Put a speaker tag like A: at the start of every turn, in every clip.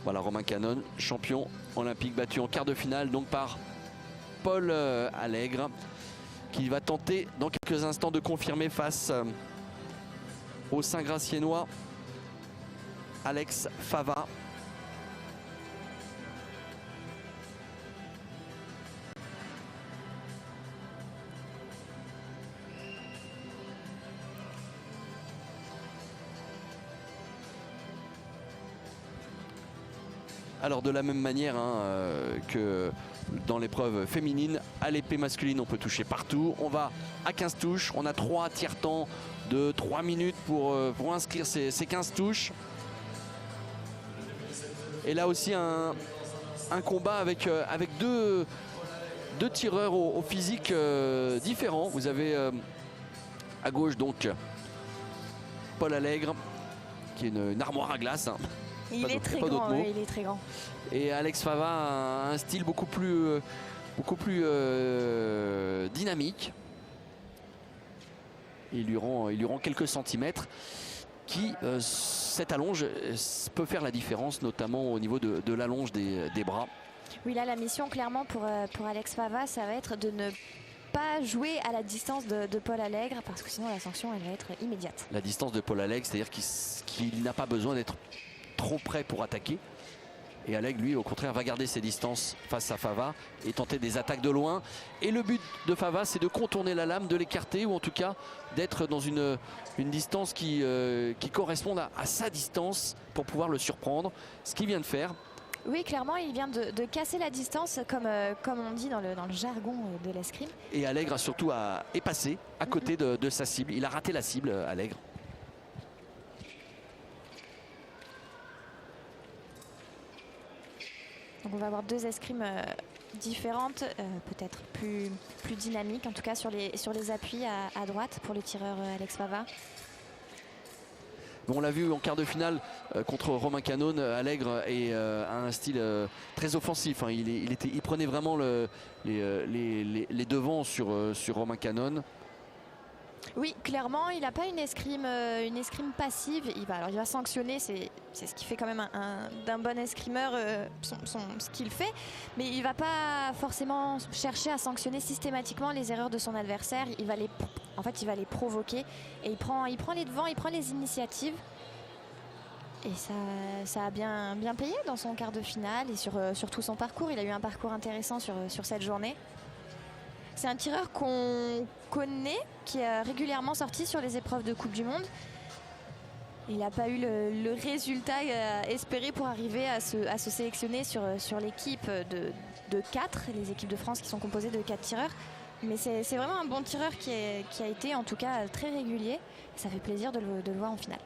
A: Voilà, Romain Canon, champion olympique, battu en quart de finale donc par Paul Allègre, qui va tenter dans quelques instants de confirmer face au Saint-Graciennois Alex Fava. Alors de la même manière que dans l'épreuve féminine, à l'épée masculine on peut toucher partout. On va à 15 touches, on a 3 tiers-temps de 3 minutes pour inscrire ces 15 touches. Et là aussi un combat avec deux tireurs au physique différents. Vous avez à gauche donc Paul Allègre qui est une armoire à glace.
B: Il est très grand, il est très grand. Et
A: Alex Fava a un style beaucoup plus dynamique. Il lui rend quelques centimètres qui, cette allonge, peut faire la différence, notamment au niveau de l'allonge des bras.
B: Oui, là, la mission, clairement, pour Alex Fava, ça va être de ne pas jouer à la distance de Paul Allègre, parce que sinon, la sanction, elle va être immédiate.
A: La distance de Paul Allègre, c'est-à-dire qu'il n'a pas besoin d'être trop prêt pour attaquer. Et Allègre, lui, au contraire, va garder ses distances face à Fava et tenter des attaques de loin. Et le but de Fava, c'est de contourner la lame, de l'écarter, ou en tout cas d'être dans une distance qui corresponde à sa distance pour pouvoir le surprendre. Ce qu'il vient de faire.
B: Oui, clairement, il vient de casser la distance, comme on dit dans le jargon de l'escrime.
A: Et Allègre, surtout, est passé à côté de sa cible. Il a raté la cible, Allègre.
B: Donc on va avoir deux escrimes différentes, peut-être plus dynamiques, en tout cas sur les appuis à droite pour le tireur Alex Fava.
A: On l'a vu en quart de finale contre Romain Canon. Allègre a un style très offensif. Il prenait vraiment les devants sur Romain Canon.
B: Oui, clairement, il n'a pas une escrime passive. Il va sanctionner, c'est ce qui fait quand même d'un bon escrimeur ce qu'il fait. Mais il ne va pas forcément chercher à sanctionner systématiquement les erreurs de son adversaire. Il va les provoquer et il prend les devants, il prend les initiatives. Et ça a bien payé dans son quart de finale et sur tout son parcours. Il a eu un parcours intéressant sur cette journée. C'est un tireur qu'on connaît, qui est régulièrement sorti sur les épreuves de Coupe du Monde. Il n'a pas eu le résultat espéré pour arriver à se sélectionner sur l'équipe de 4, les équipes de France qui sont composées de 4 tireurs. Mais c'est vraiment un bon tireur qui a été en tout cas très régulier. Ça fait plaisir de le voir en finale.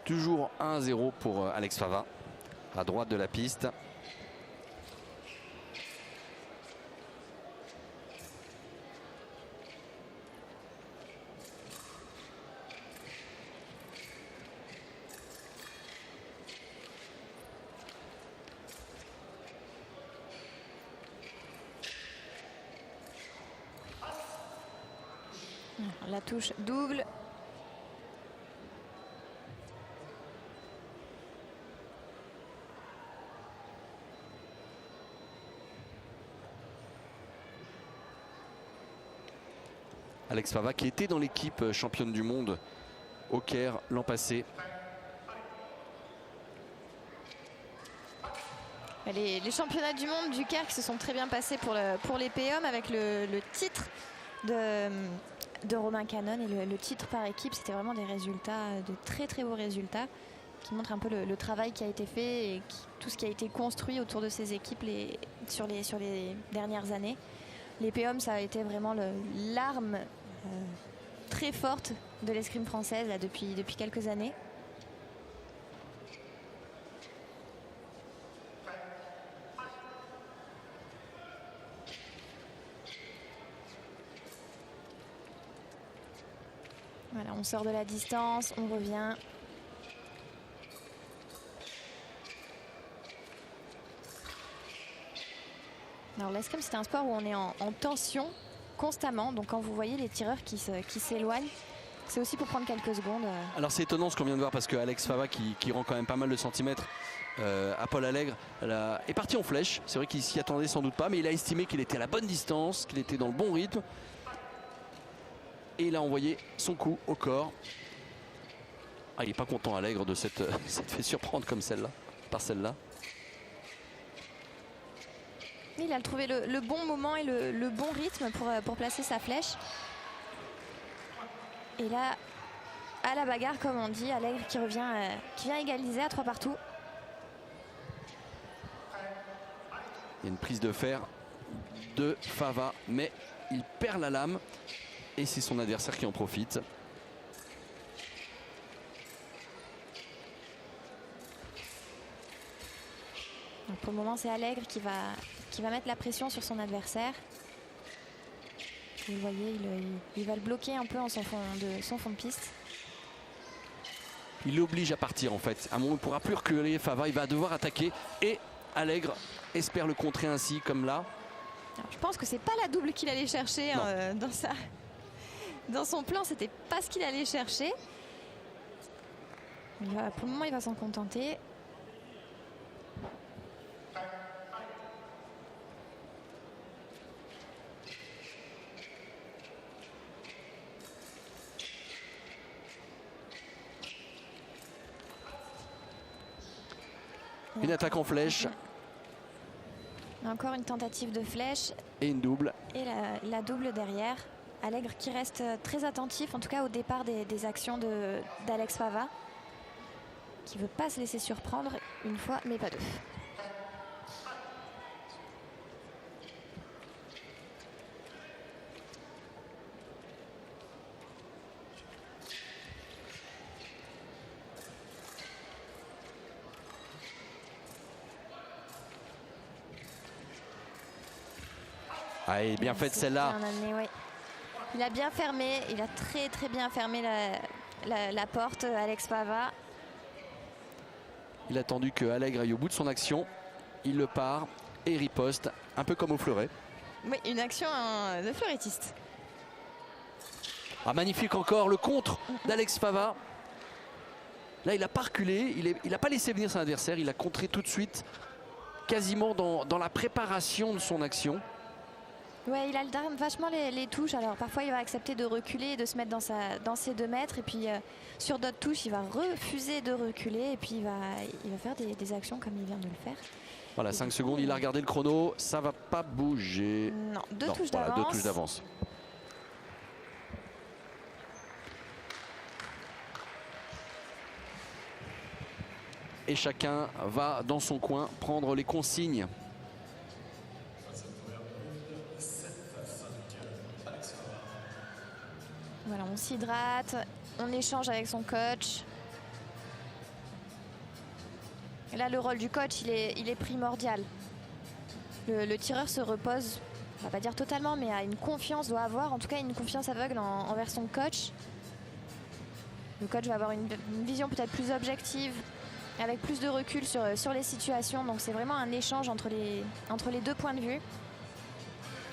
A: Toujours 1-0 pour Alex Fava, à droite de la piste.
B: La touche double.
A: Alex Fava qui était dans l'équipe championne du monde au Caire l'an passé.
B: Les championnats du monde du Caire qui se sont très bien passés pour les POM avec le titre de Romain Canon et le titre par équipe. C'était vraiment des résultats, de très très beaux résultats qui montrent un peu le travail qui a été fait et tout ce qui a été construit autour de ces équipes sur les dernières années. Les POM, ça a été vraiment l'arme très forte de l'escrime française là, depuis quelques années. Voilà, on sort de la distance, on revient. Alors l'escrime, c'est un sport où on est en tension constamment. Donc quand vous voyez les tireurs qui s'éloignent, c'est aussi pour prendre quelques secondes.
A: Alors c'est étonnant ce qu'on vient de voir parce que Alex Fava qui rend quand même pas mal de centimètres à Paul Allègre est parti en flèche. C'est vrai qu'il s'y attendait sans doute pas, mais il a estimé qu'il était à la bonne distance, qu'il était dans le bon rythme. Et il a envoyé son coup au corps. Ah, il n'est pas content Allègre de s'être fait surprendre comme celle-là, par celle-là.
B: Il a trouvé le bon moment et le bon rythme pour placer sa flèche. Et là, à la bagarre, comme on dit, Allègre qui vient égaliser à 3 partout.
A: Il y a une prise de fer de Fava, mais il perd la lame et c'est son adversaire qui en profite.
B: Donc pour le moment, c'est Allègre qui va mettre la pression sur son adversaire. Vous voyez, il va le bloquer un peu en son fond de piste.
A: Il l'oblige à partir en fait. À un moment, il ne pourra plus reculer. Fava, il va devoir attaquer et Allègre espère le contrer ainsi comme là.
B: Alors, je pense que c'est pas la double qu'il allait chercher dans son plan. C'était pas ce qu'il allait chercher. Pour le moment, il va s'en contenter.
A: Une attaque en flèche.
B: Encore une tentative de flèche.
A: Et une double.
B: Et la double derrière. Allègre qui reste très attentif, en tout cas au départ des actions d'Alex Fava. Qui ne veut pas se laisser surprendre une fois, mais pas deux.
A: Ah, et bien faite celle-là.
B: Ouais. Il a bien fermé, il a très bien fermé la porte, Alex Fava.
A: Il a attendu que Allègre aille au bout de son action. Il le part et riposte, un peu comme au fleuret.
B: Oui, une action de fleurettiste.
A: Ah, magnifique encore le contre d'Alex Fava. Là, il n'a pas reculé, il n'a pas laissé venir son adversaire. Il a contré tout de suite, quasiment dans la préparation de son action.
B: Ouais, il alterne vachement les touches. Alors parfois il va accepter de reculer et de se mettre dans ses 2 mètres. Et puis sur d'autres touches, il va refuser de reculer. Et puis il va faire des actions comme il vient de le faire.
A: Voilà, 5 secondes, il a regardé le chrono. Ça va pas bouger.
B: Non, deux touches d'avance.
A: 2 touches d'avance. Et chacun va dans son coin prendre les consignes.
B: Voilà, on s'hydrate, on échange avec son coach. Et là, le rôle du coach, il est primordial. Le tireur se repose, on va pas dire totalement, mais a une confiance, doit avoir en tout cas une confiance aveugle envers son coach. Le coach va avoir une vision peut-être plus objective, avec plus de recul sur les situations. Donc c'est vraiment un échange entre les 2 points de vue.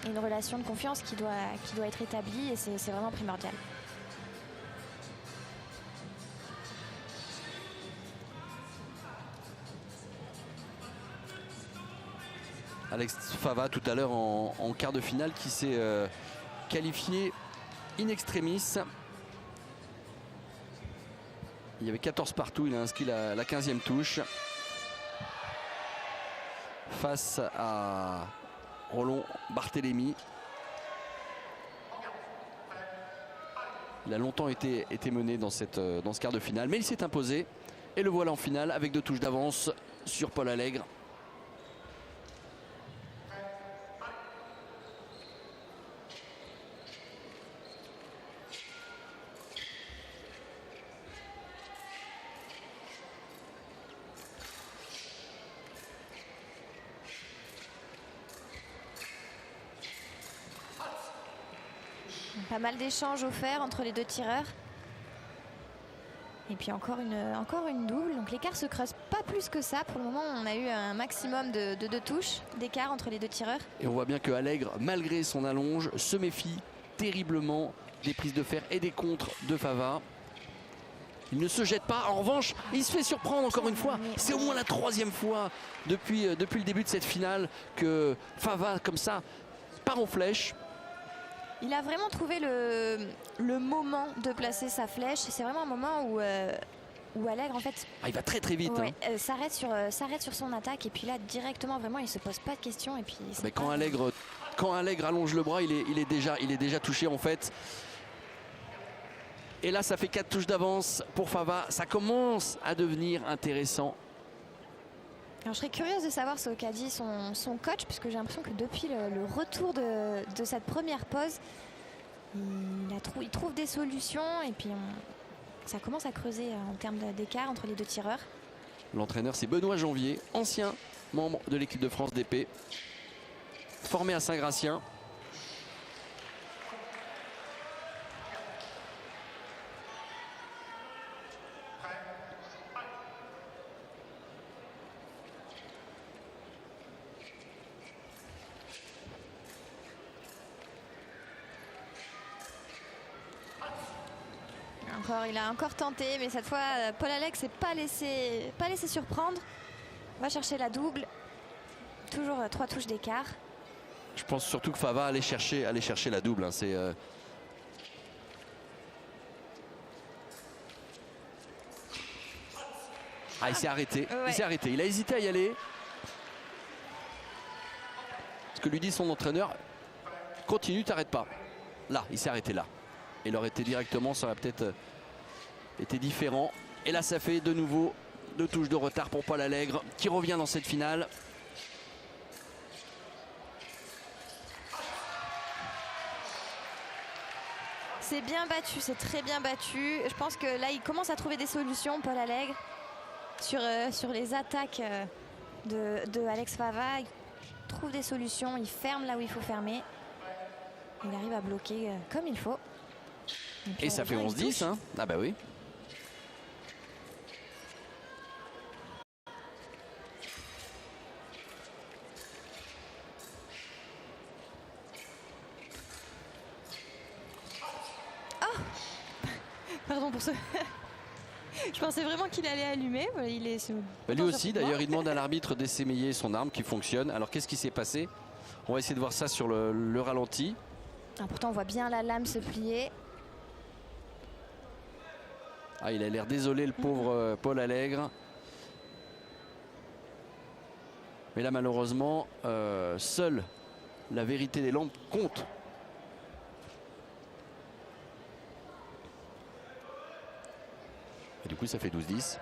B: Une relation de confiance qui doit être établie et c'est vraiment primordial.
A: Alex Fava tout à l'heure en quart de finale qui s'est qualifié in extremis. Il y avait 14 partout, il a inscrit la 15e touche. Face à Roland Barthélémy. Il a longtemps été mené dans ce quart de finale, mais il s'est imposé. Et le voilà en finale avec 2 touches d'avance sur Paul Allègre.
B: Pas mal d'échanges offerts entre les 2 tireurs. Et puis encore une double. Donc l'écart se creuse pas plus que ça. Pour le moment, on a eu un maximum de 2 touches d'écart entre les 2 tireurs.
A: Et on voit bien que Allègre, malgré son allonge, se méfie terriblement des prises de fer et des contres de Fava. Il ne se jette pas. En revanche, il se fait surprendre encore une fois. C'est au moins la 3e fois depuis le début de cette finale que Fava, comme ça, part en flèche.
B: Il a vraiment trouvé le moment de placer sa flèche. C'est vraiment un moment où Allègre, en fait,
A: il va très très vite.
B: Ouais, s'arrête sur son attaque. Et puis là, directement, vraiment, il ne se pose pas de questions. Et puis,
A: mais quand Allègre allonge le bras, il est déjà touché en fait. Et là, ça fait 4 touches d'avance pour Fava. Ça commence à devenir intéressant.
B: Alors, je serais curieuse de savoir ce qu'a dit son coach, puisque j'ai l'impression que depuis le retour de cette première pause, il trouve des solutions. Et puis, ça commence à creuser en termes d'écart entre les 2 tireurs.
A: L'entraîneur, c'est Benoît Janvier, ancien membre de l'équipe de France d'épée, formé à Saint-Gratien.
B: Il a encore tenté, mais cette fois, Paul Allègre s'est pas laissé surprendre. On va chercher la double. Toujours 3 touches d'écart.
A: Je pense surtout que Fava allait chercher la double. Hein. Il s'est arrêté. Ouais. Il s'est arrêté. Il a hésité à y aller. Ce que lui dit son entraîneur, continue, t'arrêtes pas. Là, il s'est arrêté là. Il aurait été directement, ça aurait peut-être été différent. Et là, ça fait de nouveau 2 touches de retard pour Paul Allègre qui revient dans cette finale.
B: C'est bien battu, c'est très bien battu. Je pense que là, il commence à trouver des solutions, Paul Allègre, sur les attaques de Alex Fava. Il trouve des solutions, il ferme là où il faut fermer. Il arrive à bloquer comme il faut.
A: Et ça fait 11-10. Hein. Ah bah oui.
B: Oh pardon pour ce... Je pensais vraiment qu'il allait allumer.
A: Lui aussi d'ailleurs, il demande à l'arbitre d'essayer son arme qui fonctionne. Alors qu'est-ce qui s'est passé? On va essayer de voir ça sur le ralenti.
B: Ah, pourtant on voit bien la lame se plier.
A: Ah, il a l'air désolé, le pauvre Paul Allègre. Mais là malheureusement, seule la vérité des lampes compte. Et du coup ça fait 12-10.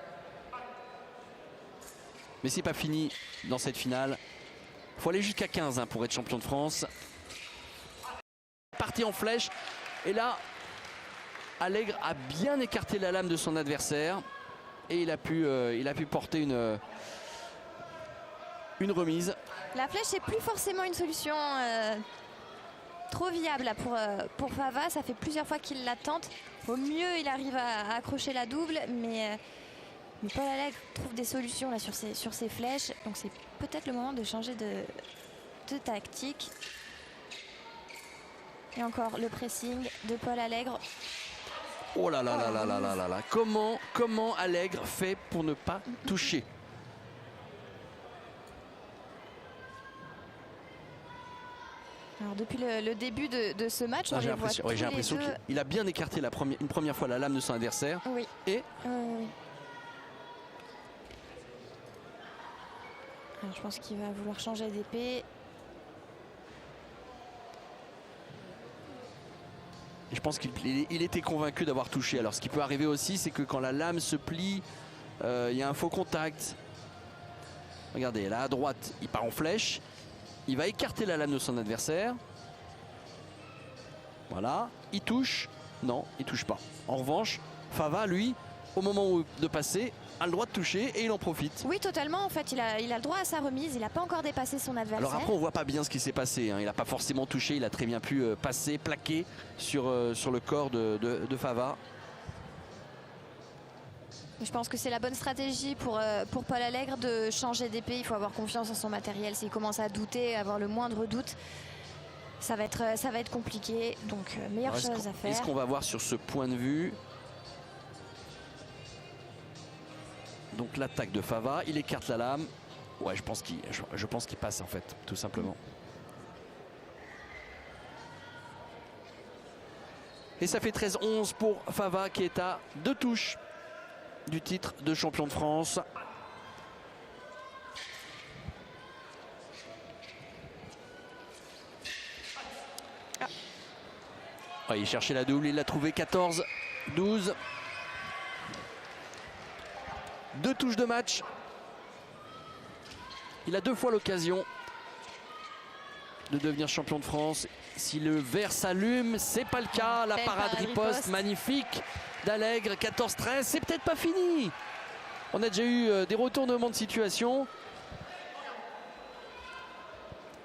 A: Mais c'est pas fini dans cette finale. Il faut aller jusqu'à 15 pour être champion de France. Parti en flèche. Et là, Allègre a bien écarté la lame de son adversaire. Et il a pu porter une remise.
B: La flèche, c'est plus forcément une solution trop viable là, pour Fava. Ça fait plusieurs fois qu'il la tente. Au mieux, il arrive à accrocher la double. Mais Paul Allègre trouve des solutions là, sur ses flèches. Donc c'est peut-être le moment de changer de tactique. Et encore le pressing de Paul Allègre.
A: Oh là là là là là là là là. Comment Allègre fait pour ne pas toucher?
B: Alors depuis le début de ce match,
A: j'ai l'impression qu'il a bien écarté une première fois la lame de son adversaire.
B: Oui.
A: Et
B: alors, je pense qu'il va vouloir changer d'épée.
A: Et je pense qu'il était convaincu d'avoir touché. Alors ce qui peut arriver aussi, c'est que quand la lame se plie, il y a un faux contact. Regardez, là à droite, il part en flèche. Il va écarter la lame de son adversaire. Voilà, il touche. Non, il touche pas. En revanche, Fava, lui, au moment de passer, a le droit de toucher et il en profite.
B: Oui, totalement. En fait, il a le droit à sa remise. Il n'a pas encore dépassé son adversaire.
A: Alors après, on voit pas bien ce qui s'est passé. Hein. Il n'a pas forcément touché. Il a très bien pu passer, plaquer sur le corps de Fava.
B: Je pense que c'est la bonne stratégie pour Paul Allègre de changer d'épée. Il faut avoir confiance en son matériel. S'il commence à douter, avoir le moindre doute, ça va être compliqué. Donc meilleure chose à faire.
A: Est-ce qu'on va voir sur ce point de vue donc l'attaque de Fava, il écarte la lame. Ouais, je pense qu'il passe en fait, tout simplement. Et ça fait 13-11 pour Fava qui est à 2 touches du titre de champion de France. Il cherchait la double, il l'a trouvé. 14-12. 2 touches de match. Il a 2 fois l'occasion de devenir champion de France. Si le verre s'allume, c'est pas le cas. La parade riposte magnifique d'Allègre. 14-13, c'est peut-être pas fini. On a déjà eu des retournements de situation.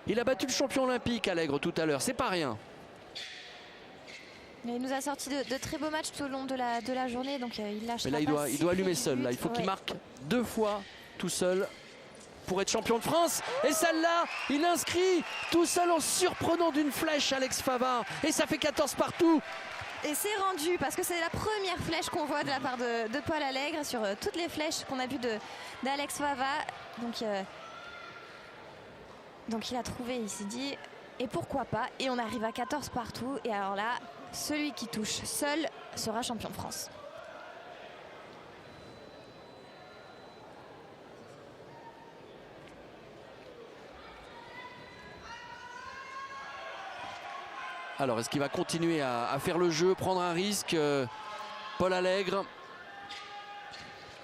A: Il a battu le champion olympique Allègre tout à l'heure, c'est pas rien.
B: Il nous a sorti de très beaux matchs tout au long de la journée, donc il lâche.
A: Mais là, il doit allumer seul. Là. Il faut qu'il marque 2 fois tout seul pour être champion de France. Et celle-là, il inscrit tout seul en surprenant d'une flèche Alex Fava. Et ça fait 14 partout.
B: Et c'est rendu parce que c'est la première flèche qu'on voit de la part de Paul Allègre sur toutes les flèches qu'on a vues d'Alex Fava. Donc il a trouvé, il s'est dit et pourquoi pas. Et on arrive à 14 partout. Et alors là, celui qui touche seul sera champion de France.
A: Alors, est-ce qu'il va continuer à faire le jeu, prendre un risque, Paul Allègre?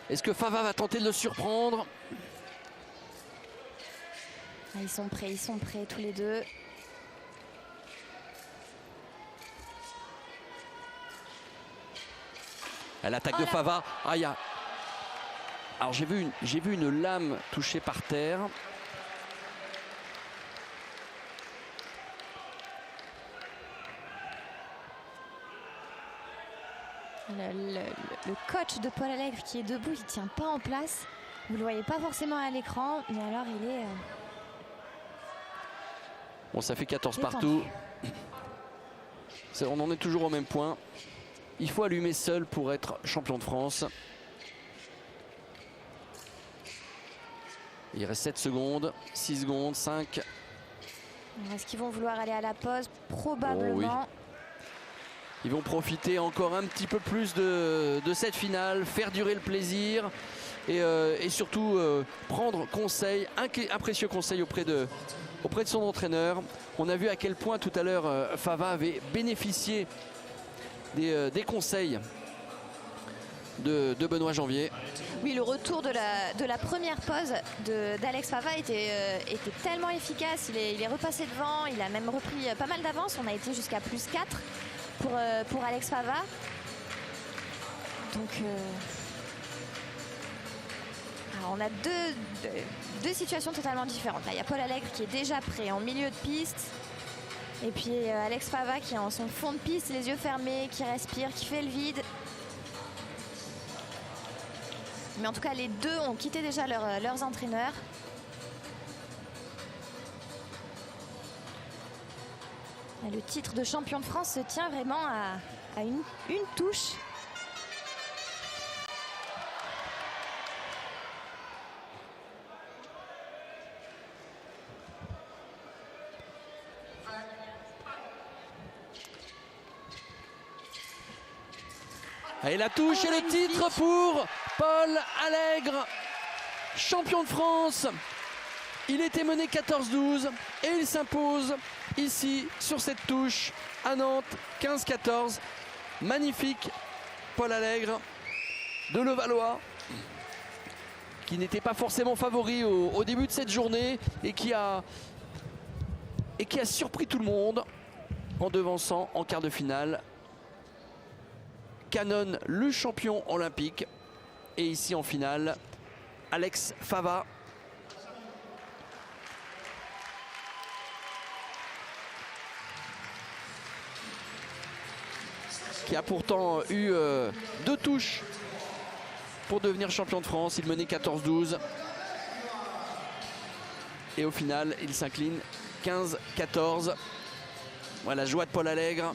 A: Est-ce que Fava va tenter de le surprendre?
B: Ils sont prêts tous les deux.
A: L'attaque de Fava. Aïe. Alors j'ai vu une lame touchée par terre.
B: Le coach de Paul Allègre qui est debout, il ne tient pas en place. Vous ne le voyez pas forcément à l'écran, mais alors il est...
A: Bon, ça fait 14 partout. On en est toujours au même point. Il faut allumer seul pour être champion de France. Il reste 7 secondes, 6 secondes, 5.
B: Est-ce qu'ils vont vouloir aller à la pause? Probablement.
A: Oh oui. Ils vont profiter encore un petit peu plus de cette finale, faire durer le plaisir et surtout prendre conseil, un précieux conseil auprès de son entraîneur. On a vu à quel point tout à l'heure Fava avait bénéficié des conseils de Benoît Janvier.
B: Oui, le retour de la première pause d'Alex Fava était tellement efficace. Il est repassé devant, il a même repris pas mal d'avance. On a été jusqu'à plus 4 pour Alex Fava. Donc alors on a deux situations totalement différentes. Là, il y a Paul Allègre qui est déjà prêt en milieu de piste. Et puis Alex Fava qui est en son fond de piste, les yeux fermés, qui respire, qui fait le vide. Mais en tout cas, les deux ont quitté déjà leurs entraîneurs. Et le titre de champion de France se tient vraiment à une touche.
A: Et la touche et le titre pour Paul Allègre, champion de France. Il était mené 14-12 et il s'impose ici sur cette touche à Nantes, 15-14. Magnifique Paul Allègre de Levallois, qui n'était pas forcément favori au début de cette journée et qui a surpris tout le monde en devançant en quart de finale Cannon, le champion olympique. Et ici en finale, Alex Fava. Qui a pourtant eu 2 touches pour devenir champion de France. Il menait 14-12. Et au final, il s'incline 15-14. Voilà, joie de Paul Allègre.